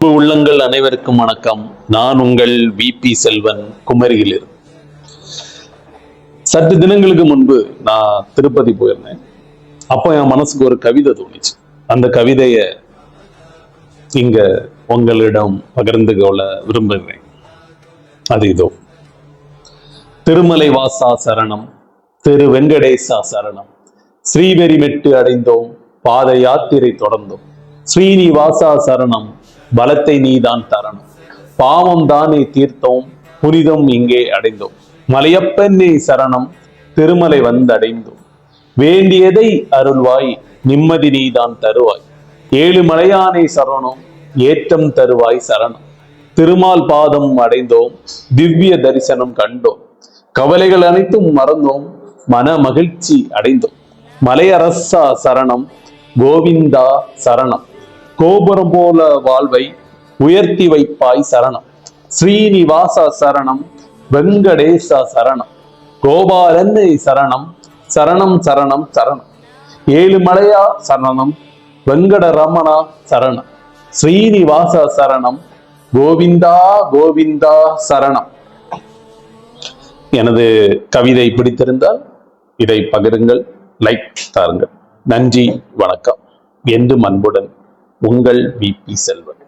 உள்ளங்கள் அனைவருக்கும் வணக்கம். நான் உங்கள் விபி செல்வன், குமரியில். சற்று தினங்களுக்கு முன்பு நான் திருப்பதி போயிருந்தேன். அப்போ என் மனசுக்கு ஒரு கவிதை தோணுச்சு. அந்த கவிதைய இங்க உங்களிடம் பகிர்ந்து கொள்ள விரும்புகிறேன். அது இதோ: திருமலை வாசா சரணம், திரு வெங்கடேசா சரணம், ஸ்ரீவெரிமெட்டு அடைந்தோம், பாத யாத்திரை தொடர்ந்தோம், ஸ்ரீனிவாசா சரணம், பலத்தை நீதான் தரணும், பாவம் தானே தீர்த்தோம், புனிதம் இங்கே அடைந்தோம், மலையப்பன்னே சரணம், திருமலை வந்தடைந்தோம், வேண்டியதை அருள்வாய், நிம்மதி நீதான் தருவாய், ஏழு மலையானை சரணம், ஏற்றம் தருவாய் சரணம், திருமால் பாதம் அடைந்தோம், திவ்ய தரிசனம் கண்டோம், கவலைகள் அனைத்தும் மறந்தோம், மன மகிழ்ச்சி அடைந்தோம், மலையரசா சரணம், கோவிந்தா சரணம், கோபுரம் போல வாழ்வை உயர்த்தி வைப்பாய் சரணம், ஸ்ரீனிவாசா சரணம், வெங்கடேசா சரணம், கோபாலன்னே சரணம், சரணம் சரணம் சரணம், ஏழுமலையா சரணம், வெங்கடரமணா சரணம், ஸ்ரீனிவாசா சரணம், கோவிந்தா கோவிந்தா சரணம். எனது கவிதை பிடித்திருந்தால் இதை பகிருங்கள், லைக் தாருங்கள். நன்றி, வணக்கம். என்றும் அன்புடன் உங்கள் விபி செல்வன்.